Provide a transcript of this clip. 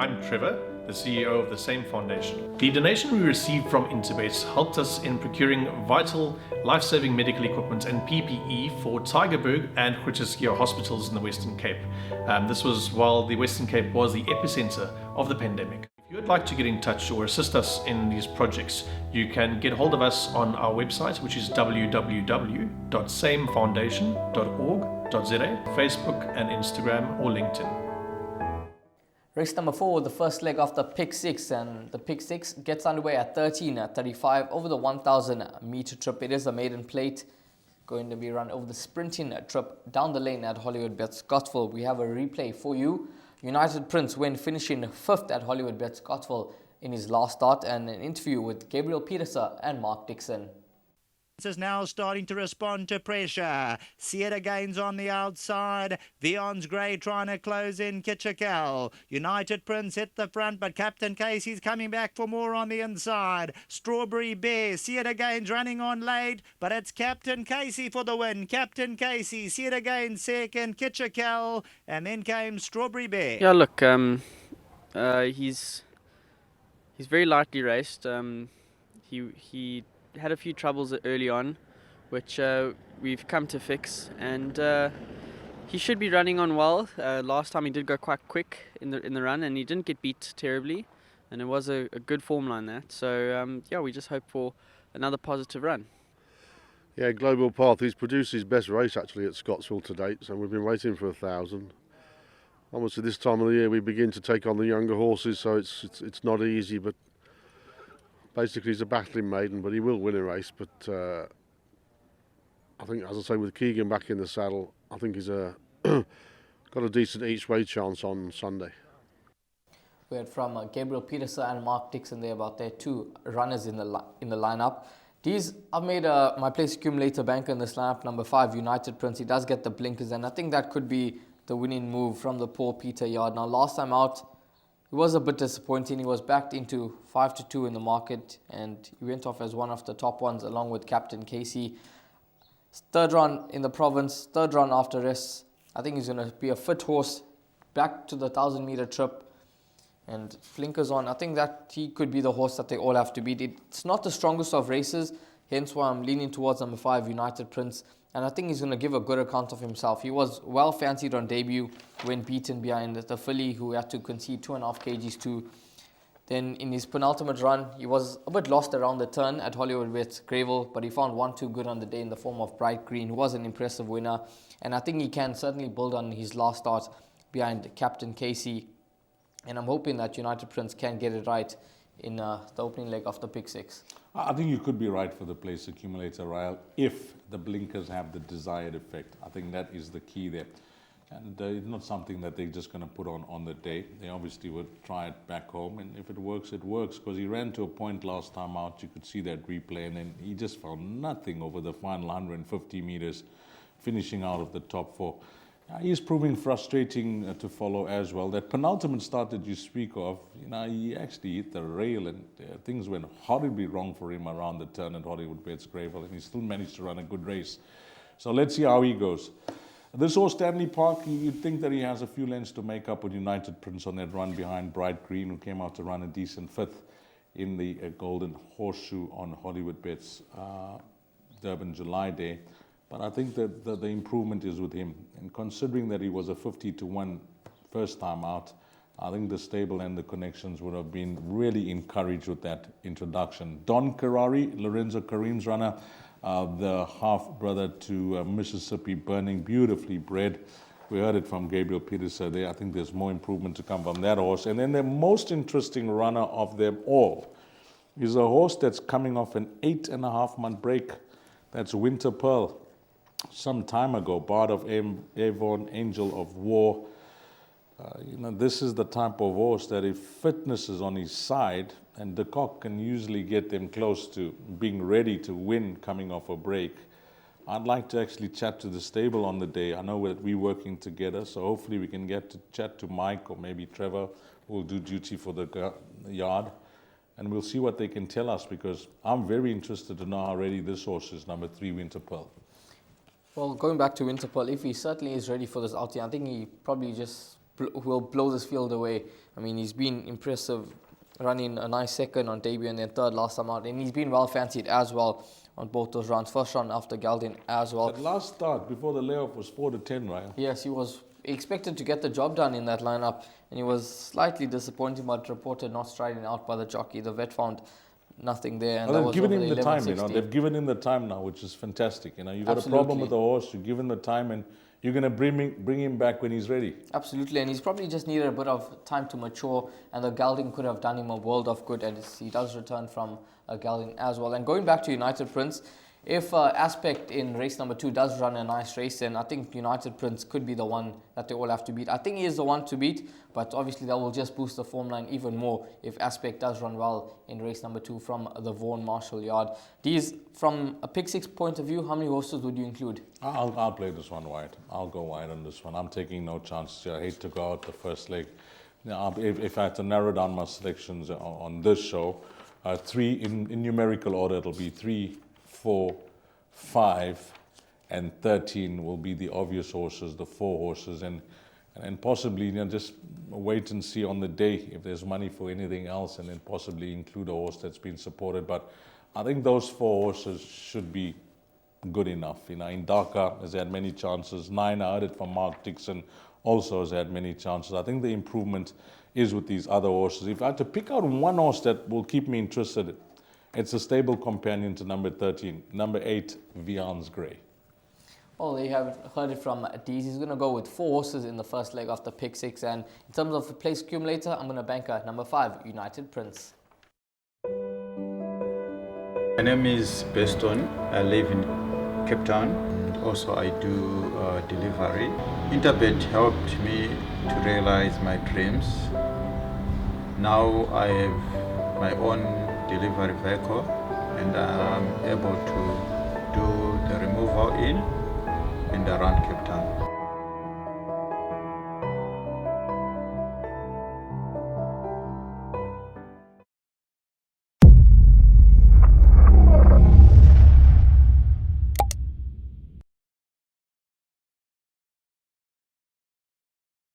I'm Trevor, the CEO of the same foundation. The donation we received from Interbase helped us in procuring vital, life-saving medical equipment and PPE for Tygerberg and Groote hospitals in the Western Cape. This was while the Western Cape was the epicenter of the pandemic. If you would like to get in touch or assist us in these projects, you can get hold of us on our website, which is www.samefoundation.org.za, Facebook and Instagram or LinkedIn. Race number 4, the first leg of the Pick 6, and the Pick 6 gets underway at 13:35 over the 1,000 meter trip. It is a maiden plate, going to be run over the sprinting trip down the lane at Hollywoodbets Scottsville. We have a replay for you. United Prince when finishing 5th at Hollywoodbets Scottsville in his last start, and an interview with Gabriel Peterson and Mark Dixon. Is now starting to respond to pressure. Sieta Gaines on the outside. Vion's Grey trying to close in Kitchikel. United Prince hit the front, but Captain Casey's coming back for more on the inside. Strawberry Bear. Sieta Gaines running on late, but it's Captain Casey for the win. Captain Casey. Sieta Gaines second. Kitchikel, and then came Strawberry Bear. Yeah, look, he's very lightly raced. He had a few troubles early on, which we've come to fix, and he should be running on well. Last time he did go quite quick in the run, and he didn't get beat terribly, and it was a good form line that. So yeah, we just hope for another positive run. Yeah, Global Path, he's produced his best race actually at Scottsville to date, so we've been waiting for 1,000. Obviously this time of the year we begin to take on the younger horses, so it's not easy, but basically he's a battling maiden, but he will win a race. But I think, as I say, with Keegan back in the saddle, I think he's got a decent each way chance on Sunday. We had from Gabriel Peterson and Mark Dixon there about their 2 runners in the lineup. I've made my place accumulator banker in this lineup. Number 5, United Prince. He does get the blinkers, and I think that could be the winning move from the Paul Peter yard. Now, last time out, it was a bit disappointing. He was backed into 5-2 in the market, and he went off as one of the top ones along with Captain Casey. 3rd run in the province, 3rd run after rest. I think he's going to be a fit horse back to the 1,000 meter trip, and blinkers on. I think that he could be the horse that they all have to beat. It's not the strongest of races, hence why I'm leaning towards number 5, United Prince. And I think he's going to give a good account of himself. He was well fancied on debut when beaten behind the filly, who had to concede 2.5 kgs to. Then in his penultimate run, he was a bit lost around the turn at Hollywoodbets Greyville, but he found 1-2 good on the day in the form of Bright Green, who was an impressive winner. And I think he can certainly build on his last start behind Captain Casey. And I'm hoping that United Prince can get it right in the opening leg of the Pick 6. I think you could be right for the place accumulator, Ryle, if the blinkers have the desired effect. I think that is the key there. And it's not something that they're just going to put on the day. They obviously would try it back home, and if it works, it works. Because he ran to a point last time out, you could see that replay, and then he just found nothing over the final 150 meters, finishing out of the top 4. He's proving frustrating to follow as well. That penultimate start that you speak of, he actually hit the rail, and things went horribly wrong for him around the turn at Hollywoodbets Greyville, and he still managed to run a good race. So let's see how he goes. This horse, Stanley Park, you'd think that he has a few lengths to make up with United Prince on that run behind Bright Green, who came out to run a decent 5th in the Golden Horseshoe on Hollywoodbets Durban July Day. But I think that the improvement is with him. And considering that he was a 50-1 first time out, I think the stable and the connections would have been really encouraged with that introduction. Don Carrari, Lorenzo Karim's runner, the half-brother to Mississippi Burning, beautifully bred. We heard it from Gabriel Peterson there. I think there's more improvement to come from that horse. And then the most interesting runner of them all is a horse that's coming off an 8.5-month break. That's Winter Pearl. Some time ago, Bard of Avon, Angel of War. This is the type of horse that if fitness is on his side, and De Kock can usually get them close to being ready to win coming off a break. I'd like to actually chat to the stable on the day. I know that we're working together, so hopefully we can get to chat to Mike or maybe Trevor, who will do duty for the yard. And we'll see what they can tell us, because I'm very interested to know how ready this horse is, number 3, Winter Pearl. Well, going back to Winter Pearl, if he certainly is ready for this outing, I think he probably just will blow this field away. I mean, he's been impressive, running a nice second on debut and then third last time out, and he's been well fancied as well on both those rounds. First round after Gelding as well. That last start before the layoff was 4-10, right? Yes, he was expected to get the job done in that lineup, and he was slightly disappointing, but reported not striding out by the jockey. The vet found nothing there. And Well, that they've was given over him the time, 11:16. They've given him the time now, which is fantastic. You've got a Absolutely. problem with the horse, you give him the time, and you're going to bring him back when he's ready. Absolutely, and he's probably just needed a bit of time to mature, and the gelding could have done him a world of good, and he does return from a gelding as well. And going back to United Prince, if Aspect in race number 2 does run a nice race, then I think United Prince could be the one that they all have to beat. I think he is the one to beat, but obviously that will just boost the form line even more if Aspect does run well in race number 2 from the Vaughan Marshall Yard. These, from a pick 6 point of view, how many horses would you include? I'll play this one wide. I'll go wide on this one. I'm taking no chances. I hate to go out the first leg. Now, if I had to narrow down my selections on this show, 3 in numerical order, it'll be 3, 4, 5, and 13 will be the obvious horses, the 4 horses, and possibly just wait and see on the day if there's money for anything else, and then possibly include a horse that's been supported. But I think those 4 horses should be good enough. Indaka has had many chances. 9, I heard it from Mark Dixon, also has had many chances. I think the improvement is with these other horses. If I had to pick out one horse that will keep me interested, it's a stable companion to number 13, number 8, Vians Grey. Well, you have heard it from Dees. He's going to go with 4 horses in the first leg after pick 6. And in terms of the place accumulator, I'm going to bank at number 5, United Prince. My name is Beston. I live in Cape Town. Also, I do delivery. Interbet helped me to realize my dreams. Now I have my own delivery vehicle, and I'm able to do the removal in and around Cape Town.